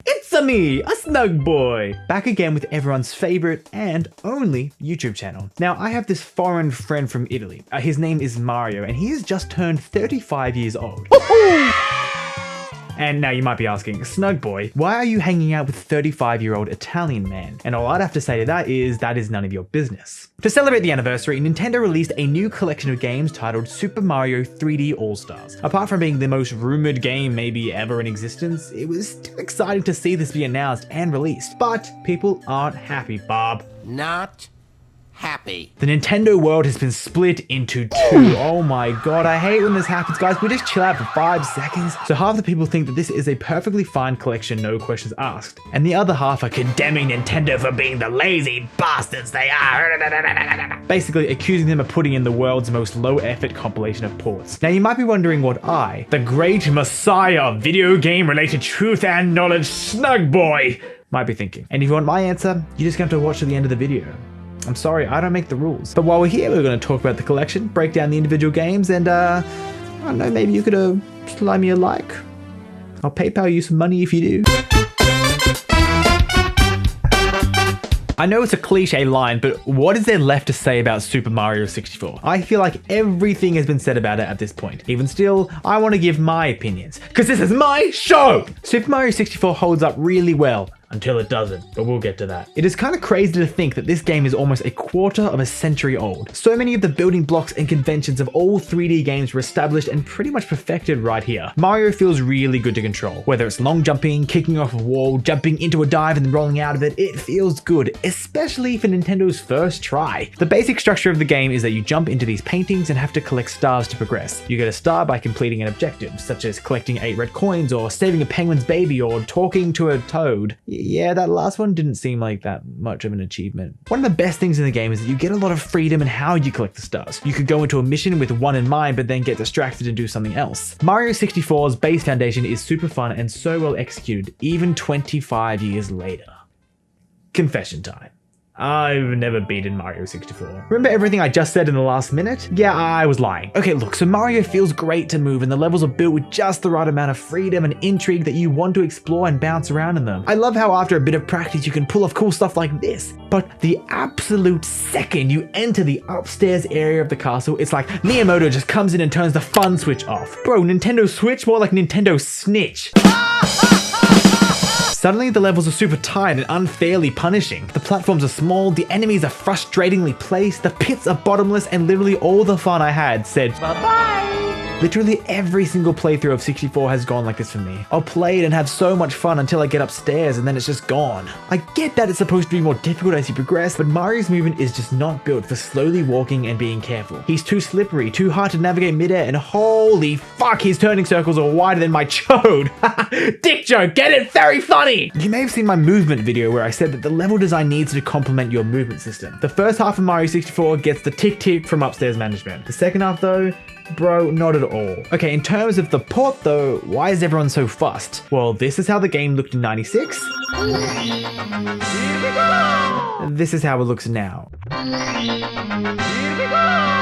It's-a me, a snug boy, back again with everyone's favorite and only YouTube channel. Now, I have this foreign friend from Italy. His name is Mario, and he has just turned 35 years old. And now you might be asking, snug boy, why are you hanging out with 35-year-old Italian man? And all I'd have to say to that is none of your business. To celebrate the anniversary, Nintendo released a new collection of games titled Super Mario 3D All-Stars. Apart from being the most rumored game maybe ever in existence, it was still exciting to see this be announced and released. But people aren't happy, Bob. Not happy. The Nintendo world has been split into two. Oh my god, I hate when this happens, guys. We just chill out for 5 seconds. So half the people think that this is a perfectly fine collection, no questions asked. And the other half are condemning Nintendo for being the lazy bastards they are. Basically accusing them of putting in the world's most low-effort compilation of ports. Now you might be wondering what I, the great messiah of video game-related truth and knowledge, snug boy, might be thinking. And if you want my answer, you just have to watch to the end of the video. I'm sorry, I don't make the rules. But while we're here, we're going to talk about the collection, break down the individual games, and I don't know, maybe you could slide me a like. I'll PayPal you some money if you do. I know it's a cliche line, but what is there left to say about Super Mario 64? I feel like everything has been said about it at this point. Even still, I want to give my opinions, because this is my show! Super Mario 64 holds up really well. Until it doesn't, but we'll get to that. It is kind of crazy to think that this game is almost a quarter of a century old. So many of the building blocks and conventions of all 3D games were established and pretty much perfected right here. Mario feels really good to control. Whether it's long jumping, kicking off a wall, jumping into a dive and then rolling out of it, it feels good, especially for Nintendo's first try. The basic structure of the game is that you jump into these paintings and have to collect stars to progress. You get a star by completing an objective, such as collecting 8 red coins or saving a penguin's baby or talking to a toad. Yeah, that last one didn't seem like that much of an achievement. One of the best things in the game is that you get a lot of freedom in how you collect the stars. You could go into a mission with one in mind, but then get distracted and do something else. Mario 64's base foundation is super fun and so well executed, even 25 years later. Confession time. I've never beaten Mario 64. Remember everything I just said in the last minute? Yeah, I was lying. Okay, look, so Mario feels great to move and the levels are built with just the right amount of freedom and intrigue that you want to explore and bounce around in them. I love how after a bit of practice you can pull off cool stuff like this. But the absolute second you enter the upstairs area of the castle, it's like Miyamoto just comes in and turns the fun switch off. Bro, Nintendo Switch? More like Nintendo Snitch. Suddenly the levels are super tight and unfairly punishing. The platforms are small, the enemies are frustratingly placed, the pits are bottomless, and literally all the fun I had said bye-bye. Literally every single playthrough of 64 has gone like this for me. I'll play it and have so much fun until I get upstairs and then it's just gone. I get that it's supposed to be more difficult as you progress, but Mario's movement is just not built for slowly walking and being careful. He's too slippery, too hard to navigate midair, and holy fuck, his turning circles are wider than my chode. Dick joke, get it? Very funny! You may have seen my movement video where I said that the level design needs to complement your movement system. The first half of Mario 64 gets the tick-tick from upstairs management. The second half though, bro, not at all. Okay, in terms of the port though, why is everyone so fussed? Well, this is how the game looked in 96. This is how it looks now.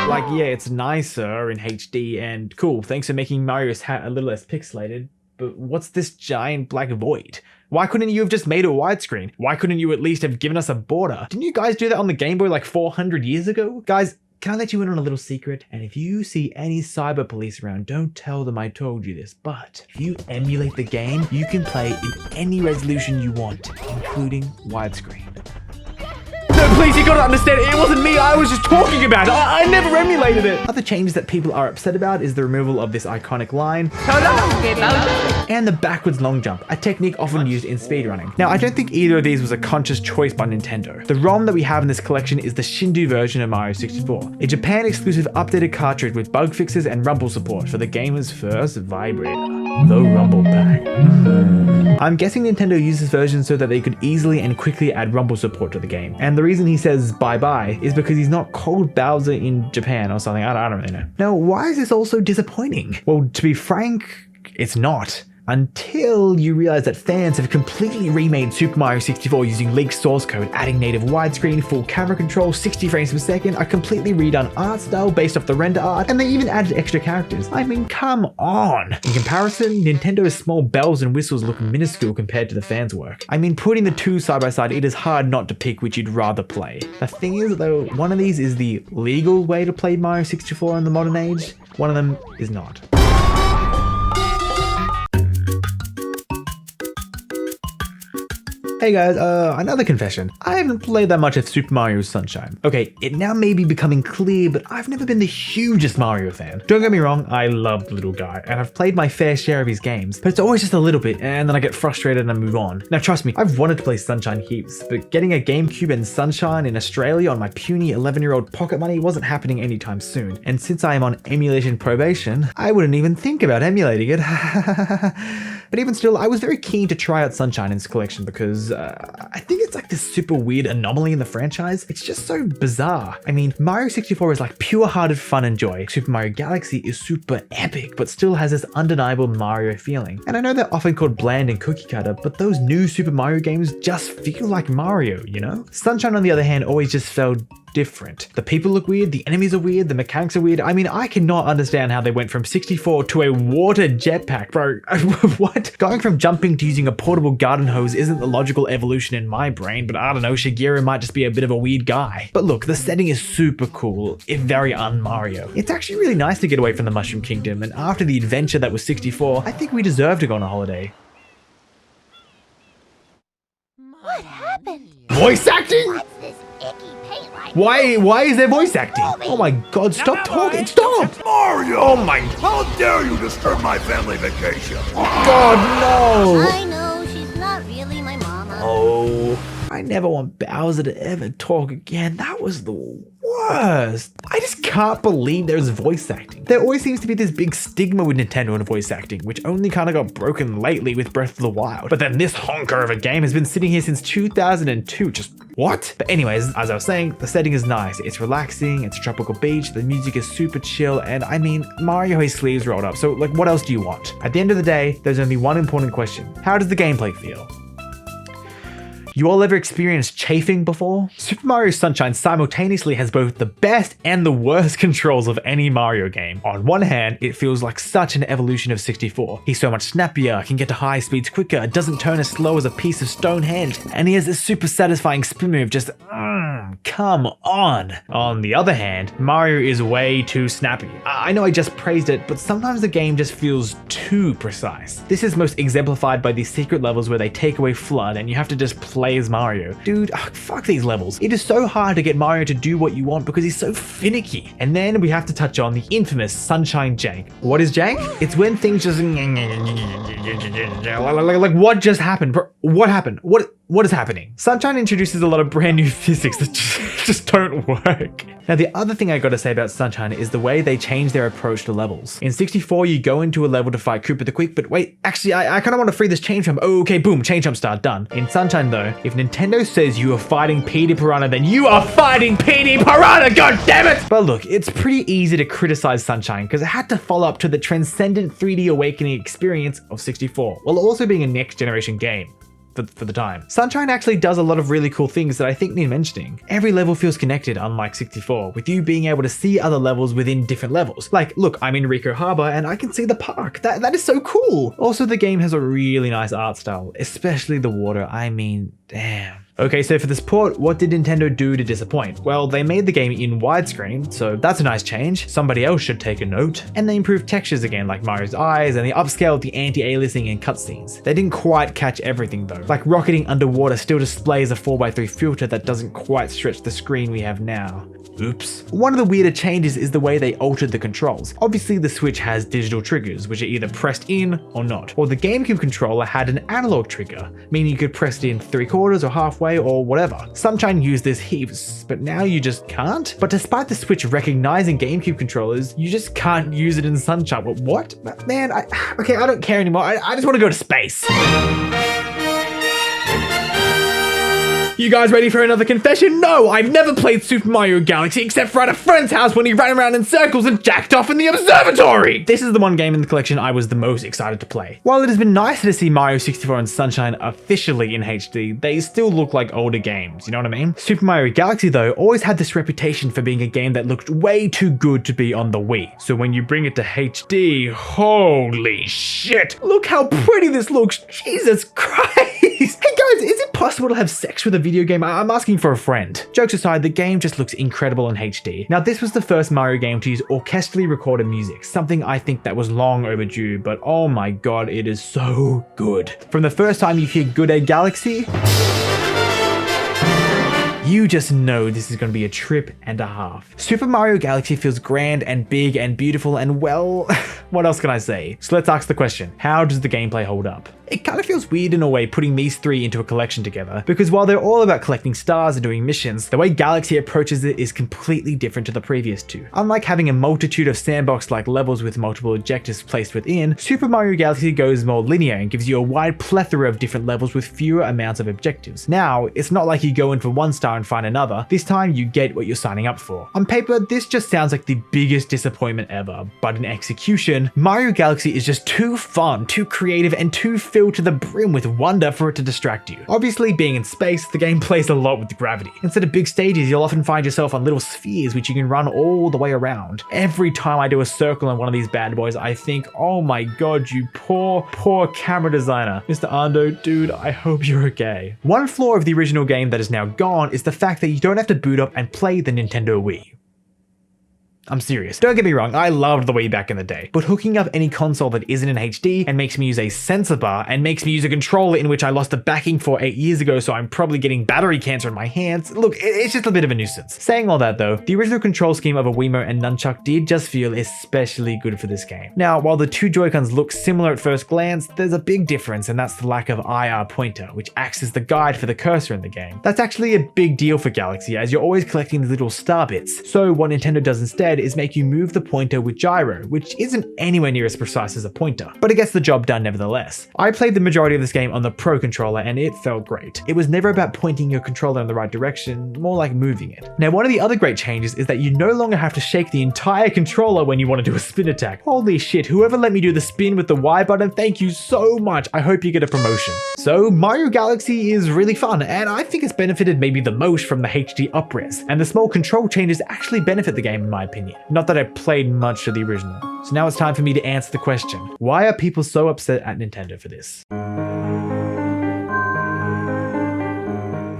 Like, yeah, it's nicer in HD and cool, thanks for making Mario's hat a little less pixelated. But what's this giant black void? Why couldn't you have just made a widescreen? Why couldn't you at least have given us a border? Didn't you guys do that on the Game Boy like 400 years ago? Guys, can I let you in on a little secret? And if you see any cyber police around, don't tell them I told you this, but if you emulate the game, you can play in any resolution you want, including widescreen. No, please, you gotta understand, it wasn't me, I was just talking about it. I never emulated it. Other changes that people are upset about is the removal of this iconic line, and the backwards long jump, a technique often used in speedrunning. Now, I don't think either of these was a conscious choice by Nintendo. The ROM that we have in this collection is the Shindu version of Mario 64, a Japan-exclusive updated cartridge with bug fixes and rumble support for the gamer's first vibrator, the Rumble Pack. I'm guessing Nintendo used this version so that they could easily and quickly add rumble support to the game. And the reason he says bye-bye is because he's not called Bowser in Japan or something. I don't really know. Now, why is this all so disappointing? Well, to be frank, it's not. until you realize that fans have completely remade Super Mario 64 using leaked source code, adding native widescreen, full camera control, 60 frames per second, a completely redone art style based off the render art, and they even added extra characters. I mean, come on. In comparison, Nintendo's small bells and whistles look minuscule compared to the fans' work. I mean, putting the two side by side, it is hard not to pick which you'd rather play. The thing is though, one of these is the legal way to play Mario 64 in the modern age, one of them is not. Hey guys, another confession. I haven't played that much of Super Mario Sunshine. Okay, it now may be becoming clear, but I've never been the hugest Mario fan. Don't get me wrong, I love the little guy, and I've played my fair share of his games, but it's always just a little bit, and then I get frustrated and I move on. Now trust me, I've wanted to play Sunshine heaps, but getting a GameCube and Sunshine in Australia on my puny 11-year-old pocket money wasn't happening anytime soon, and since I am on emulation probation, I wouldn't even think about emulating it. But even still, I was very keen to try out Sunshine in its collection because I think it's like this super weird anomaly in the franchise. It's just so bizarre. I mean, Mario 64 is like pure-hearted fun and joy. Super Mario Galaxy is super epic, but still has this undeniable Mario feeling. And I know they're often called bland and cookie cutter, but those new Super Mario games just feel like Mario, you know? Sunshine, on the other hand, always just felt different. The people look weird, the enemies are weird, the mechanics are weird. I mean, I cannot understand how they went from 64 to a water jetpack, bro. What? Going from jumping to using a portable garden hose isn't the logical evolution in my brain, but I don't know, Shigeru might just be a bit of a weird guy. But look, the setting is super cool, if very un-Mario. It's actually really nice to get away from the Mushroom Kingdom, and after the adventure that was 64, I think we deserve to go on a holiday. What happened? Voice acting? What's this icky paint like? Why is there voice acting? Oh my god, stop talking, stop! Mario! Oh my How dare you disturb my family vacation? god, no! I know, she's not really my mama. Oh, I never want Bowser to ever talk again. That was the worst. I just can't believe there's voice acting. There always seems to be this big stigma with Nintendo and voice acting, which only kind of got broken lately with Breath of the Wild. But then this honker of a game has been sitting here since 2002. Just what? But anyways, as I was saying, the setting is nice. It's relaxing, it's a tropical beach, the music is super chill, and I mean, Mario has his sleeves rolled up, so like what else do you want? At the end of the day, there's only one important question. How does the gameplay feel? You all ever experienced chafing before? Super Mario Sunshine simultaneously has both the best and the worst controls of any Mario game. On one hand, it feels like such an evolution of 64. He's so much snappier, can get to high speeds quicker, doesn't turn as slow as a piece of Stonehenge, and he has this super satisfying spin move just come on. On the other hand, Mario is way too snappy. I know I just praised it, but sometimes the game just feels too precise. This is most exemplified by these secret levels where they take away FLUDD and you have to just play as Mario. Dude, fuck these levels. It is so hard to get Mario to do what you want because he's so finicky. And then we have to touch on the infamous Sunshine jank. What is jank? It's when things just like what just happened? What happened? What is happening? Sunshine introduces a lot of brand new physics that just don't work. Now, the other thing I gotta say about Sunshine is the way they change their approach to levels. In 64, you go into a level to fight Koopa the Quick, but wait, actually, I kind of want to free this chain jump. Oh, okay, boom, chain jump start, done. In Sunshine, though, if Nintendo says you are fighting Petey Piranha, then you are fighting Petey Piranha, god damn it! But look, it's pretty easy to criticize Sunshine because it had to follow up to the transcendent 3D awakening experience of 64, while also being a next-generation game. For the time. Sunshine actually does a lot of really cool things that I think need mentioning. Every level feels connected, unlike 64, with you being able to see other levels within different levels. Like, look, I'm in Rico Harbor and I can see the park. That is so cool. Also, the game has a really nice art style, especially the water. I mean, damn. Okay, so for this port, what did Nintendo do to disappoint? Well, they made the game in widescreen, so that's a nice change. Somebody else should take a note. And they improved textures again, like Mario's eyes, and they upscaled the anti-aliasing and cutscenes. They didn't quite catch everything though. Like rocketing underwater still displays a 4x3 filter that doesn't quite stretch the screen we have now. Oops. One of the weirder changes is the way they altered the controls. Obviously the Switch has digital triggers, which are either pressed in or not. Or the GameCube controller had an analog trigger, meaning you could press it in 3/4 or halfway or whatever. Sunshine used this heaps, but now you just can't? But despite the Switch recognizing GameCube controllers, you just can't use it in Sunshine. What? Man, okay, I don't care anymore. I just want to go to space. You guys ready for another confession? No, I've never played Super Mario Galaxy except for at a friend's house when he ran around in circles and jacked off in the observatory! This is the one game in the collection I was the most excited to play. While it has been nicer to see Mario 64 and Sunshine officially in HD, they still look like older games, you know what I mean? Super Mario Galaxy though always had this reputation for being a game that looked way too good to be on the Wii. So when you bring it to HD, holy shit! Look how pretty this looks, Jesus Christ! Hey guys, is it possible to have sex with a video game? I'm asking for a friend. Jokes aside, the game just looks incredible in HD. Now this was the first Mario game to use orchestrally recorded music, something I think that was long overdue, but oh my god, it is so good. From the first time you hear Good Day Galaxy, you just know this is going to be a trip and a half. Super Mario Galaxy feels grand and big and beautiful and well, what else can I say? So let's ask the question, how does the gameplay hold up? It kind of feels weird in a way putting these three into a collection together, because while they're all about collecting stars and doing missions, the way Galaxy approaches it is completely different to the previous two. Unlike having a multitude of sandbox-like levels with multiple objectives placed within, Super Mario Galaxy goes more linear and gives you a wide plethora of different levels with fewer amounts of objectives. Now, it's not like you go in for one star and find another, this time you get what you're signing up for. On paper, this just sounds like the biggest disappointment ever, but in execution, Mario Galaxy is just too fun, too creative, and too filled to the brim with wonder for it to distract you. Obviously, being in space, the game plays a lot with gravity. Instead of big stages, you'll often find yourself on little spheres which you can run all the way around. Every time I do a circle on one of these bad boys, I think, oh my god, you poor camera designer. Mr. Ando, dude, I hope you're okay. One flaw of the original game that is now gone is the fact that you don't have to boot up and play the Nintendo Wii. I'm serious. Don't get me wrong, I loved the Wii back in the day, but hooking up any console that isn't in HD and makes me use a sensor bar and makes me use a controller in which I lost the backing for 8 years ago, so I'm probably getting battery cancer in my hands. Look, it's just a bit of a nuisance. Saying all that though, the original control scheme of a Wiimote and Nunchuck did just feel especially good for this game. Now, while the two Joy-Cons look similar at first glance, there's a big difference, and that's the lack of IR pointer, which acts as the guide for the cursor in the game. That's actually a big deal for Galaxy, as you're always collecting the little star bits. So what Nintendo does instead is make you move the pointer with gyro, which isn't anywhere near as precise as a pointer, but it gets the job done nevertheless. I played the majority of this game on the Pro controller and it felt great. It was never about pointing your controller in the right direction, more like moving it. Now, one of the other great changes is that you no longer have to shake the entire controller when you want to do a spin attack. Holy shit, whoever let me do the spin with the Y button, thank you so much. I hope you get a promotion. So Mario Galaxy is really fun, and I think it's benefited maybe the most from the HD upres, and the small control changes actually benefit the game in my opinion. Not that I played much of the original. So now it's time for me to answer the question. Why are people so upset at Nintendo for this?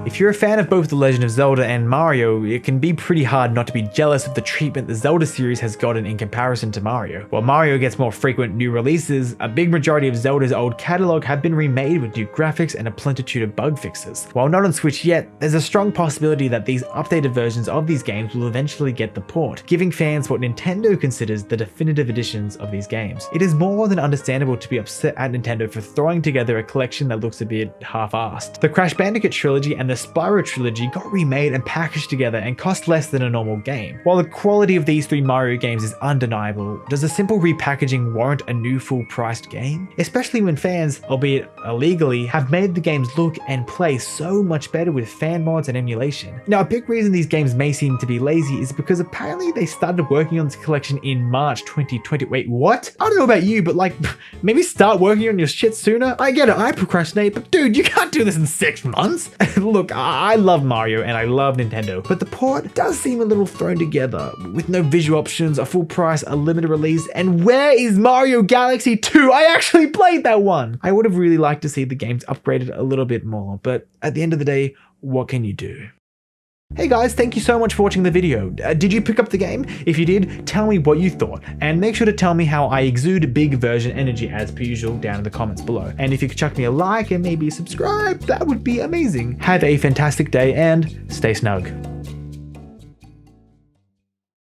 If you're a fan of both The Legend of Zelda and Mario, it can be pretty hard not to be jealous of the treatment the Zelda series has gotten in comparison to Mario. While Mario gets more frequent new releases, a big majority of Zelda's old catalog have been remade with new graphics and a plentitude of bug fixes. While not on Switch yet, there's a strong possibility that these updated versions of these games will eventually get the port, giving fans what Nintendo considers the definitive editions of these games. It is more than understandable to be upset at Nintendo for throwing together a collection that looks a bit half-assed. The Crash Bandicoot trilogy and the Spyro trilogy got remade and packaged together and cost less than a normal game. While the quality of these three Mario games is undeniable, does a simple repackaging warrant a new full-priced game? Especially when fans, albeit illegally, have made the games look and play so much better with fan mods and emulation. Now, a big reason these games may seem to be lazy is because apparently they started working on this collection in March 2020. Wait, what? I don't know about you, but like, maybe start working on your shit sooner? I get it, I procrastinate, but dude, you can't do this in 6 months. Look, I love Mario and I love Nintendo, but the port does seem a little thrown together, with no visual options, a full price, a limited release, and where is Mario Galaxy 2? I actually played that one! I would have really liked to see the games upgraded a little bit more, but at the end of the day, what can you do? Hey guys, thank you so much for watching the video. Did you pick up the game? If you did, tell me what you thought, and make sure to tell me how I exude big version energy as per usual down in the comments below. And if you could chuck me a like and maybe subscribe, that would be amazing. Have a fantastic day and stay snug.